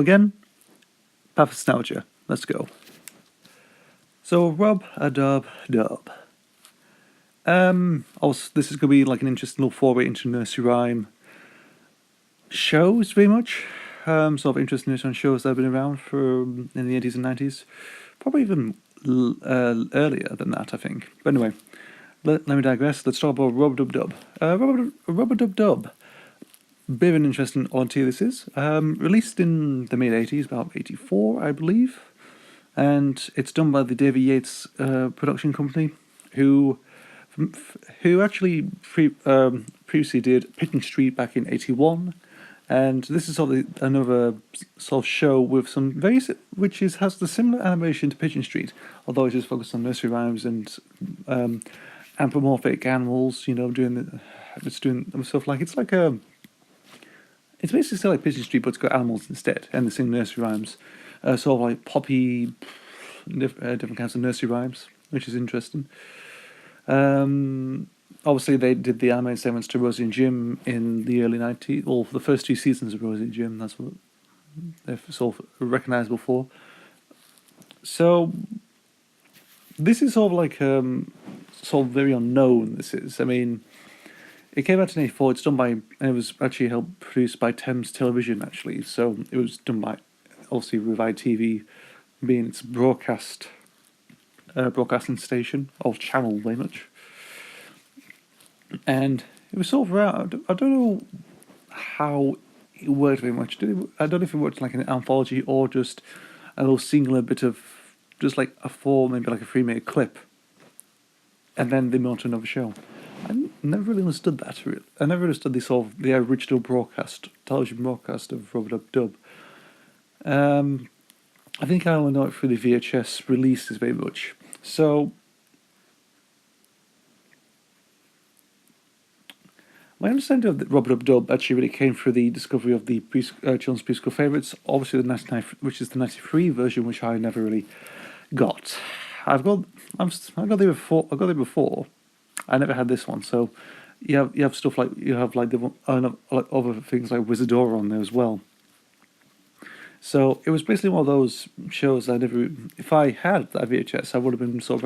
again, path nostalgia. Let's go. So rub-a-dub-dub. Also, this is going to be like an interesting little foray into nursery rhyme shows, very much. Sort of interesting nursery rhyme shows that have been around for in the 80s and 90s. Probably even earlier than that, I think. But anyway, let me digress. Let's talk about rub-a-dub-dub. Rub-a-dub-dub. Bit of an interesting oddity this is. Released in the mid-80s, about 84, I believe. And it's done by the David Yates production company, who actually previously did Pigeon Street back in 81. And this is sort of another sort of show with some has the similar animation to Pigeon Street, although it's just focused on nursery rhymes and anthropomorphic animals, doing stuff like it's basically still like Pigeon Street, but it's got animals instead, and they sing nursery rhymes, sort of like poppy, different kinds of nursery rhymes, which is interesting. Obviously, they did the animated segments to Rosie and Jim in the early 90s. Well, for the first 2 seasons of Rosie and Jim, that's what they're sort of recognisable for. So, this is sort of like sort of very unknown. This is, I mean, it came out in 84. It's done by, and it was actually helped produced by Thames Television, actually. So it was done by, obviously, with ITV being its broadcasting station, or channel, very much. And it was sort of around, I don't know how it worked very much. I don't know if it worked like an anthology or just a little singular bit of, just like maybe like a 3-minute clip. And then they moved on to another show. I never really understood that. I never understood the original television broadcast of Rub-a-Dub-Dub. I think I only know it through the VHS releases very much. So, my understanding of Rub-a-Dub-Dub actually really came through the discovery of the children's preschool favourites, obviously which is the 93 version, which I never really got. I got there before. I never had this one, so you have stuff like like other things like Wizardora on there as well. So it was basically one of those shows I never. If I had that VHS, I would have been sort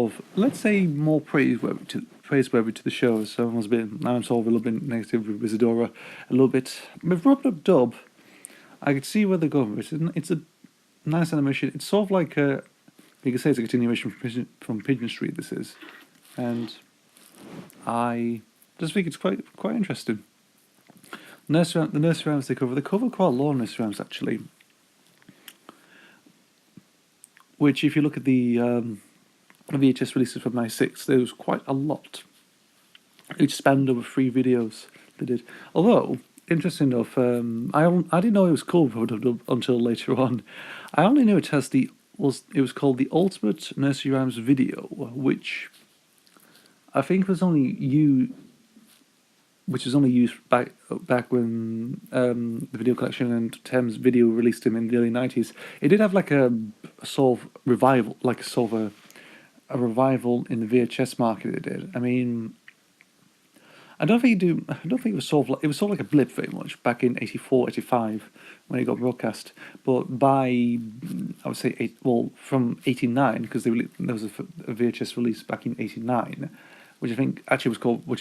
of let's say more praiseworthy to the show. So I'm sort of a little bit negative with Wizardora, a little bit with Rub-a-Dub-Dub. I could see where they're going with it. It's a nice animation. It's sort of like you could say it's a continuation from Pigeon Street. This is, and I just think it's quite interesting. The nursery rhymes they cover quite a lot of nursery rhymes actually. Which, if you look at the VHS releases from '96, there was quite a lot. Each spanned over 3 videos they did. Although, interesting enough, I didn't know it was called Rub-a-Dub-Dub until later on. I only knew it was called the Ultimate Nursery Rhymes Video, which I think was only used back when the video collection and Thames Video released him in the early 90s. It did have like a sort of revival, like a revival in the VHS market. It did. I mean, I don't think it was sort of like a blip very much back in 84, 85 when it got broadcast. But by, I would say, from 89, because there was a VHS release back in 89, which I think actually was called, I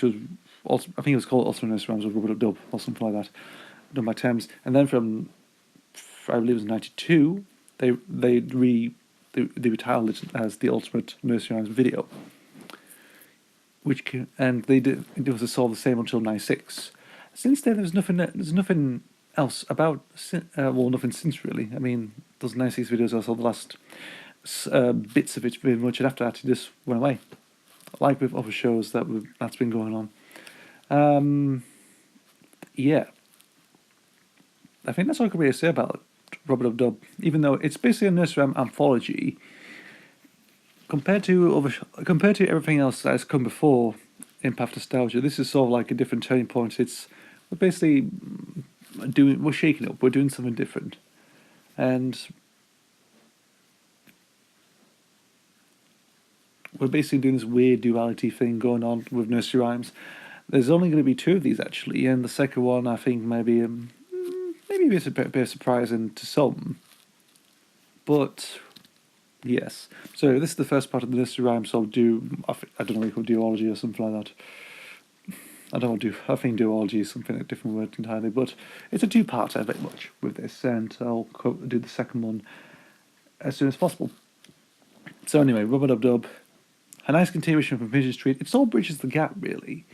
think it was called Ultimate Nursery Rhymes or Rub-a-Dub or something like that, done by Thames. And then from, I believe it was 92, they retitled it as the Ultimate Nursery Rhymes Video. And they did. It was sort of the same until '96. Since then, there's nothing else about. Nothing since really. I mean, those '96 videos I saw the last bits of it very much, and after that, it just went away. Like with other shows that's been going on. Yeah. I think that's all I could really say about Rub-a-Dub-Dub. Even though it's basically a nursery rhyme anthology. Compared to everything else that has come before in Path Nostalgia, this is sort of like a different turning point. We're basically we're shaking up, we're doing something different. And we're basically doing this weird duality thing going on with nursery rhymes. There's only going to be 2 of these actually, and the second one I think maybe a bit surprising to some. But yes, so this is the first part of the nursery rhyme. So I don't know if we call duology or something like that. I think duology is something, a different word entirely, but it's a 2-parter very much with this, and I'll do the second one as soon as possible. So anyway, Rubber Dub Dub, a nice continuation from Pigeon Street. It all bridges the gap really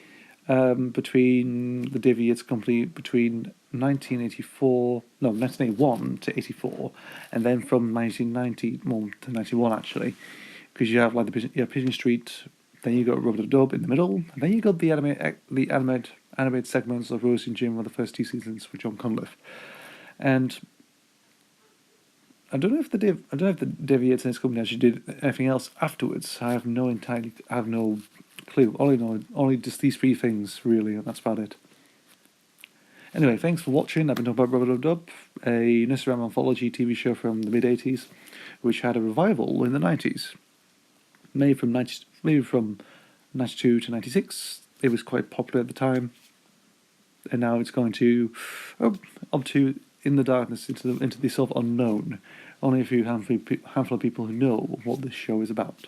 between the Divvy It's Company between 1981 to 84, and then from 1990 to 91 actually, because you have like Pigeon Street. Then you got Rubber Dub Dub in the middle, and then you got the animated segments of Rosie and Jim, were the first 2 seasons with John Conliffe, and I don't know if the Deviates and his company actually did anything else afterwards. I have no clue. Only just these 3 things really, and that's about it. Anyway, thanks for watching. I've been talking about Rubber Dub Dub, a nursery rhyme anthology TV show from the mid-80s, which had a revival in the 90s. Maybe from 92 to 96. It was quite popular at the time, and now it's going to up to In the Darkness, into the sort of unknown. Only a few handful of people who know what this show is about.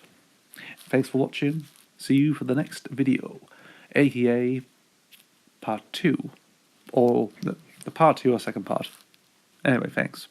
Thanks for watching. See you for the next video, aka part 2, or the part 2 or second part. Anyway, thanks.